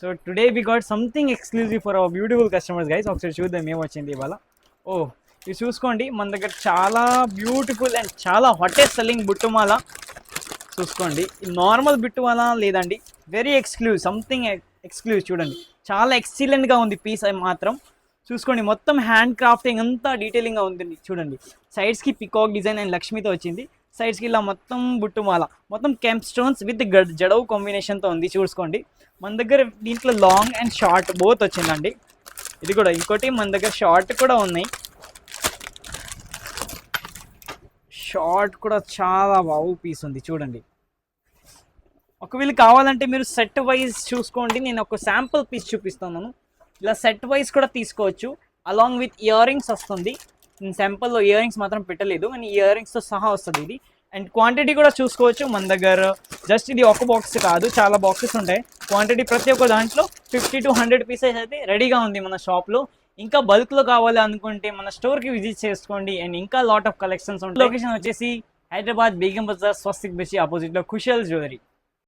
So today we got something exclusive for our beautiful customers guys. ఒకసారి చూద్దాం ఏమొచ్చింది ఇవాళ. ఓ ఇది చూసుకోండి, మన దగ్గర చాలా బ్యూటిఫుల్ అండ్ చాలా హాటెస్ట్ సెల్లింగ్ బుట్టుమాల చూసుకోండి. నార్మల్ బుట్టుమాల లేదండి, వెరీ ఎక్స్క్లూజివ్, సంథింగ్ ఎక్స్క్లూజివ్. చూడండి చాలా ఎక్సలెంట్గా ఉంది పీస్ మాత్రం. చూసుకోండి మొత్తం హ్యాండ్ క్రాఫ్టింగ్ అంతా డీటెయిలింగ్గా ఉంటుంది. చూడండి సైడ్స్కి పికాక్ డిజైన్ అండ్ లక్ష్మితో వచ్చింది. సైడ్స్కి ఇలా మొత్తం బుట్టుమాల, మొత్తం కెంప్ స్టోన్స్ విత్ జడవు కాంబినేషన్తో ఉంది. చూసుకోండి మన దగ్గర దీంట్లో లాంగ్ అండ్ షార్ట్ బోత్ వచ్చిందండి. ఇది కూడా ఇంకోటి, మన దగ్గర షార్ట్ కూడా ఉన్నాయి. షార్ట్ కూడా చాలా బాగు పీస్ ఉంది చూడండి. ఒకవేళ కావాలంటే మీరు సెట్ వైజ్ చూసుకోండి, నేను ఒక శాంపుల్ పీస్ చూపిస్తున్నాను. ఇలా సెట్ వైజ్ కూడా తీసుకోవచ్చు. అలాంగ్ విత్ ఇయర్ రింగ్స్ వస్తుంది. నేను శాంపుల్లో ఇయర్ రింగ్స్ మాత్రం పెట్టలేదు, కానీ ఇయర్ రింగ్స్తో సహా వస్తుంది ఇది. అండ్ క్వాంటిటీ కూడా చూసుకోవచ్చు మన దగ్గర. జస్ట్ ఇది ఒక బాక్స్ కాదు, చాలా బాక్సెస్ ఉంటాయి. క్వాంటిటీ ప్రతి ఒక్క దాంట్లో 50 to 100 పీసెస్ అయితే రెడీగా ఉంది మన షాప్లో. ఇంకా బల్క్లో కావాలి అనుకుంటే మన స్టోర్కి విజిట్ చేసుకోండి. అండ్ ఇంకా లాట్ ఆఫ్ కలెక్షన్స్ ఉంటాయి. లొకేషన్ వచ్చేసి హైదరాబాద్ బేగం బజార్ స్వస్తిక్ బెషి ఆపోజిట్లో కుషల్ జ్యువెలరీ.